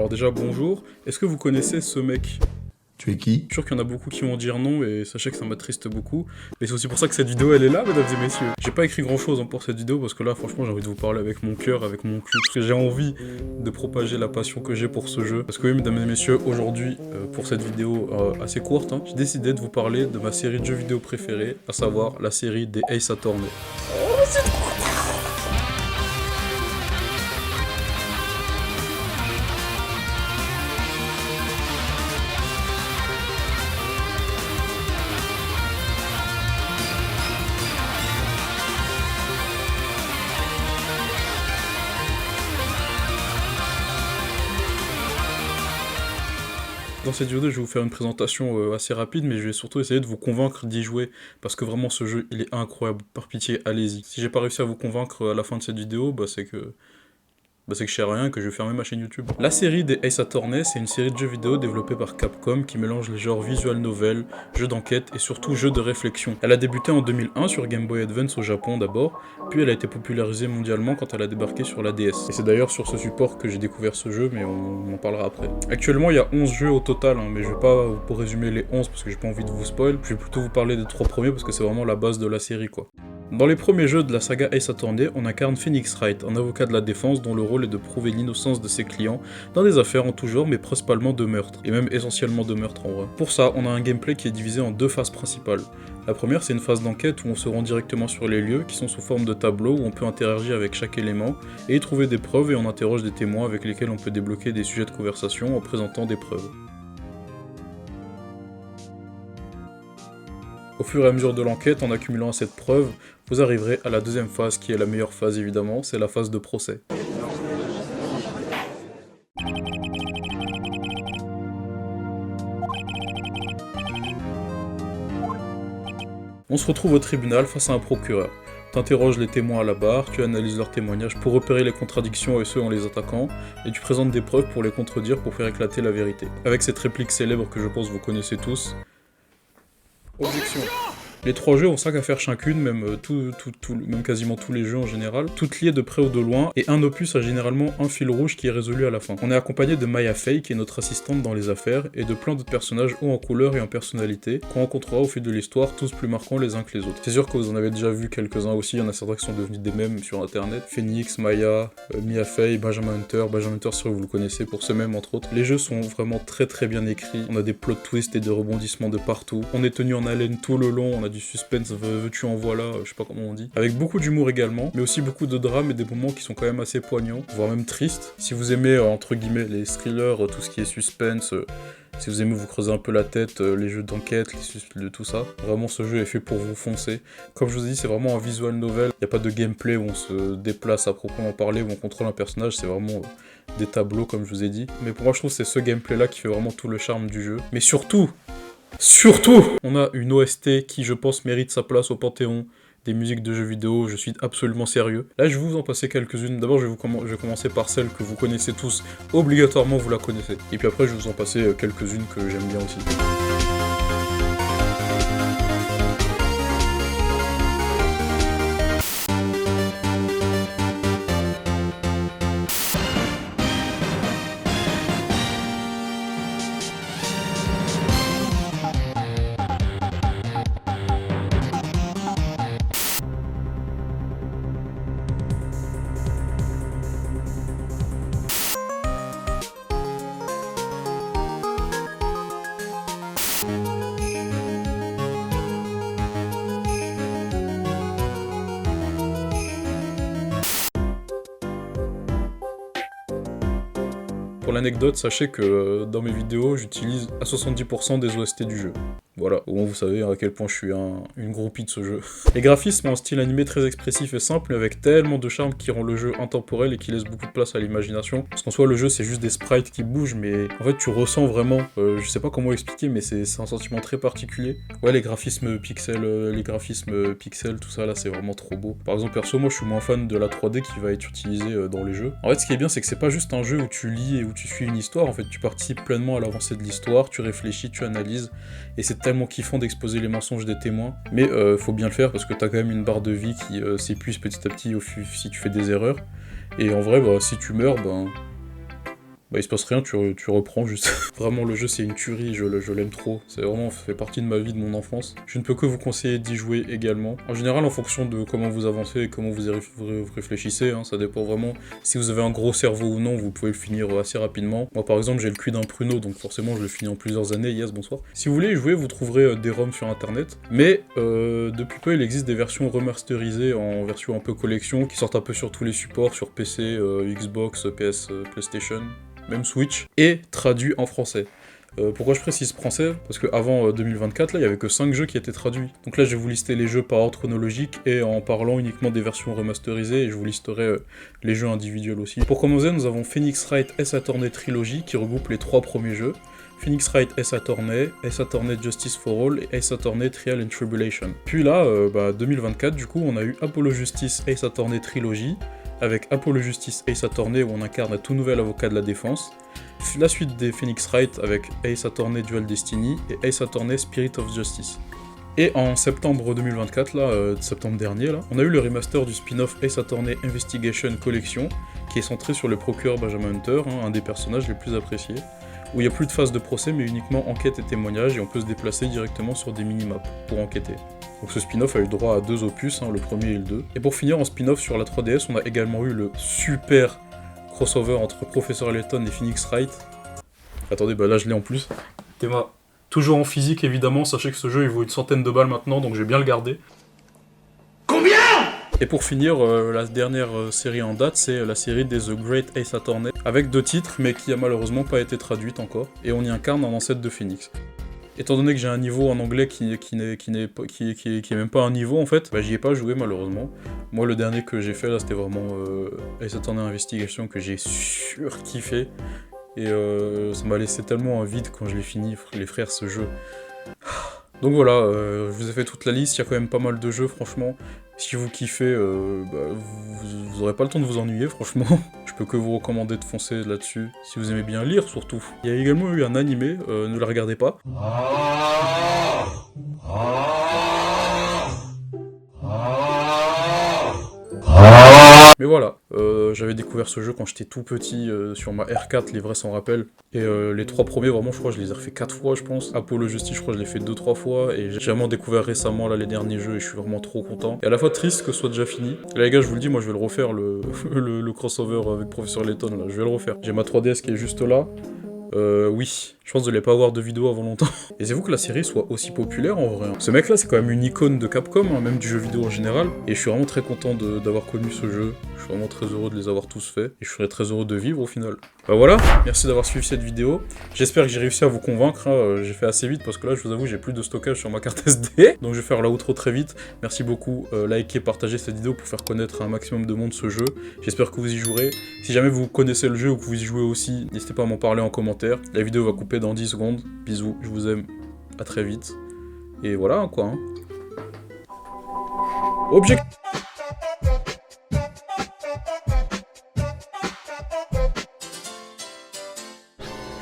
Alors déjà, bonjour. Est-ce que vous connaissez ce mec? Tu es qui? Je suis sûr qu'il y en a beaucoup qui vont dire non, et sachez que ça m'attriste beaucoup. Mais c'est aussi pour ça que cette vidéo, elle est là, mesdames et messieurs. J'ai pas écrit grand-chose pour cette vidéo, parce que là, franchement, j'ai envie de vous parler avec mon cœur, avec mon cul, parce que j'ai envie de propager la passion que j'ai pour ce jeu. Parce que oui, mesdames et messieurs, aujourd'hui, pour cette vidéo assez courte, j'ai décidé de vous parler de ma série de jeux vidéo préférée, à savoir la série des Ace Attorney. Dans cette vidéo, je vais vous faire une présentation assez rapide, mais je vais surtout essayer de vous convaincre d'y jouer, parce que vraiment ce jeu, il est incroyable, par pitié, allez-y. Si j'ai pas réussi à vous convaincre à la fin de cette vidéo, c'est que je sais rien et que je vais fermer ma chaîne YouTube. La série des Ace Attorney, c'est une série de jeux vidéo développée par Capcom qui mélange les genres visual novel, jeux d'enquête et surtout jeux de réflexion. Elle a débuté en 2001 sur Game Boy Advance au Japon d'abord, puis elle a été popularisée mondialement quand elle a débarqué sur la DS. Et c'est d'ailleurs sur ce support que j'ai découvert ce jeu, mais on en parlera après. Actuellement, il y a 11 jeux au total, mais je vais pas vous résumer les 11 parce que j'ai pas envie de vous spoil. Je vais plutôt vous parler des 3 premiers parce que c'est vraiment la base de la série, quoi. Dans les premiers jeux de la saga Ace Attorney, on incarne Phoenix Wright, un avocat de la défense dont le rôle est de prouver l'innocence de ses clients dans des affaires en tout genre, mais principalement de meurtre, et même essentiellement de meurtre en vrai. Pour ça, on a un gameplay qui est divisé en deux phases principales. La première, c'est une phase d'enquête où on se rend directement sur les lieux, qui sont sous forme de tableaux où on peut interagir avec chaque élément, et y trouver des preuves, et on interroge des témoins avec lesquels on peut débloquer des sujets de conversation en présentant des preuves. Au fur et à mesure de l'enquête, en accumulant assez de preuves, vous arriverez à la deuxième phase, qui est la meilleure phase évidemment, c'est la phase de procès. On se retrouve au tribunal face à un procureur. T'interroges les témoins à la barre, tu analyses leurs témoignages pour repérer les contradictions et ceux en les attaquant, et tu présentes des preuves pour les contredire pour faire éclater la vérité. Avec cette réplique célèbre que je pense vous connaissez tous. Objection. Les 3 jeux ont 5 affaires chacune, même quasiment tous les jeux en général, toutes liées de près ou de loin, et un opus a généralement un fil rouge qui est résolu à la fin. On est accompagné de Maya Fey, qui est notre assistante dans les affaires, et de plein d'autres personnages hauts en couleur et en personnalité, qu'on rencontrera au fil de l'histoire, tous plus marquants les uns que les autres. C'est sûr que vous en avez déjà vu quelques-uns aussi, il y en a certains qui sont devenus des mèmes sur internet. Phoenix, Maya, Mia Fey, Benjamin Hunter, sûr que vous le connaissez pour ce même entre autres. Les jeux sont vraiment très bien écrits, on a des plot twists et des rebondissements de partout, on est tenu en haleine tout le long, on a du suspense, veux-tu en voilà, je sais pas comment on dit. Avec beaucoup d'humour également, mais aussi beaucoup de drame et des moments qui sont quand même assez poignants, voire même tristes. Si vous aimez, entre guillemets, les thrillers, tout ce qui est suspense, si vous aimez vous creuser un peu la tête, les jeux d'enquête, tout ça, vraiment ce jeu est fait pour vous foncer. Comme je vous ai dit, c'est vraiment un visual novel, il n'y a pas de gameplay où on se déplace à proprement parler, où on contrôle un personnage, c'est vraiment des tableaux comme je vous ai dit. Mais pour moi je trouve que c'est ce gameplay là qui fait vraiment tout le charme du jeu. Mais surtout, on a une OST qui, je pense, mérite sa place au panthéon des musiques de jeux vidéo, je suis absolument sérieux. Là, je vais vous en passer quelques-unes. D'abord, je vais commencer par celle que vous connaissez tous, obligatoirement vous la connaissez. Et puis après, je vais vous en passer quelques-unes que j'aime bien aussi. Pour l'anecdote, sachez que dans mes vidéos, j'utilise à 70% des OST du jeu. Voilà, au moins vous savez à quel point je suis une groupie de ce jeu. Les graphismes ont un style animé très expressif et simple, mais avec tellement de charme qui rend le jeu intemporel et qui laisse beaucoup de place à l'imagination. Parce qu'en soi, le jeu, c'est juste des sprites qui bougent, mais en fait, tu ressens vraiment, je sais pas comment expliquer, mais c'est un sentiment très particulier. Ouais, les graphismes pixels, tout ça, là, c'est vraiment trop beau. Par exemple, perso, moi, je suis moins fan de la 3D qui va être utilisée dans les jeux. En fait, ce qui est bien, c'est que c'est pas juste un jeu où tu lis et où tu suis une histoire, en fait, tu participes pleinement à l'avancée de l'histoire, tu réfléchis, tu analyses, et c'est tellement kiffant d'exposer les mensonges des témoins, mais faut bien le faire parce que t'as quand même une barre de vie qui s'épuise petit à petit si tu fais des erreurs, et en vrai, si tu meurs, Bah il se passe rien, tu reprends juste. Vraiment le jeu c'est une tuerie, je l'aime trop. C'est vraiment fait partie de ma vie, de mon enfance. Je ne peux que vous conseiller d'y jouer également. En général en fonction de comment vous avancez et comment vous réfléchissez, hein, ça dépend vraiment. Si vous avez un gros cerveau ou non, vous pouvez le finir assez rapidement. Moi par exemple j'ai le cul d'un pruneau, donc forcément je le finis en plusieurs années. Yes, bonsoir. Si vous voulez y jouer, vous trouverez des ROM sur internet. Mais depuis peu il existe des versions remasterisées en version un peu collection qui sortent un peu sur tous les supports, sur PC, Xbox, PS, PlayStation, même Switch, et traduit en français. Pourquoi je précise français? Parce qu'avant 2024, là, il n'y avait que 5 jeux qui étaient traduits. Donc là, je vais vous lister les jeux par ordre chronologique et en parlant uniquement des versions remasterisées, et je vous listerai les jeux individuels aussi. Pour commencer, nous avons Phoenix Wright Ace Attorney Trilogy, qui regroupe les 3 premiers jeux. Phoenix Wright Ace Attorney Justice for All et Ace Attorney Trial and Tribulation. Puis là, 2024, du coup, on a eu Apollo Justice Ace Attorney Trilogy, avec Apollo Justice Ace Attorney où on incarne un tout nouvel avocat de la défense, la suite des Phoenix Wright avec Ace Attorney Dual Destiny et Ace Attorney Spirit of Justice. Et en septembre 2024, là, septembre dernier, là, on a eu le remaster du spin-off Ace Attorney Investigation Collection, qui est centré sur le procureur Benjamin Hunter, hein, un des personnages les plus appréciés, où il n'y a plus de phase de procès mais uniquement enquête et témoignage, et on peut se déplacer directement sur des minimaps pour enquêter. Donc ce spin-off a eu droit à 2 opus, hein, le premier et le 2. Et pour finir en spin-off sur la 3DS, on a également eu le super crossover entre Professeur Layton et Phoenix Wright. Attendez, bah là je l'ai en plus. Théma, toujours en physique évidemment, sachez que ce jeu il vaut une centaine de balles maintenant, donc je vais bien le garder. Combien? Et pour finir, la dernière série en date, c'est la série des The Great Ace Attorney, avec 2 titres, mais qui a malheureusement pas été traduite encore, et on y incarne un ancêtre de Phoenix. Étant donné que j'ai un niveau en anglais qui est même pas un niveau en fait, bah j'y ai pas joué malheureusement. Moi le dernier que j'ai fait là c'était vraiment Ace Attorney Investigation que j'ai surkiffé. Et ça m'a laissé tellement un vide quand je l'ai fini, les frères, ce jeu. Donc voilà, je vous ai fait toute la liste, il y a quand même pas mal de jeux franchement. Si vous kiffez, vous aurez pas le temps de vous ennuyer franchement. Je peux que vous recommander de foncer là-dessus, si vous aimez bien lire surtout. Il y a également eu un animé, ne le regardez pas. Mais voilà, j'avais découvert ce jeu quand j'étais tout petit sur ma R4, les vrais s'en rappellent. Et les 3 premiers, vraiment, je crois que je les ai refait 4 fois, je pense. Apollo Justice, je crois que je l'ai fait 2-3 fois. Et j'ai vraiment découvert récemment là les derniers jeux et je suis vraiment trop content. Et à la fois triste que ce soit déjà fini. Et là les gars, je vous le dis, moi je vais le refaire, le crossover avec Professeur Layton, là, je vais le refaire. J'ai ma 3DS qui est juste là. Oui, je pense de ne pas avoir de vidéo avant longtemps. Et c'est vous que la série soit aussi populaire en vrai. Ce mec là c'est quand même une icône de Capcom, hein, même du jeu vidéo en général. Et je suis vraiment très content d'avoir connu ce jeu. Je suis vraiment très heureux de les avoir tous faits. Et je serais très heureux de vivre au final. Bah voilà, merci d'avoir suivi cette vidéo. J'espère que j'ai réussi à vous convaincre. Hein. J'ai fait assez vite parce que là je vous avoue j'ai plus de stockage sur ma carte SD. Donc je vais faire l'outro très vite. Merci beaucoup, likez, partagez cette vidéo pour faire connaître un maximum de monde ce jeu. J'espère que vous y jouerez. Si jamais vous connaissez le jeu ou que vous y jouez aussi, n'hésitez pas à m'en parler en commentaire. La vidéo va couper dans 10 secondes. Bisous, je vous aime, à très vite. Et voilà quoi. Hein. Objectif.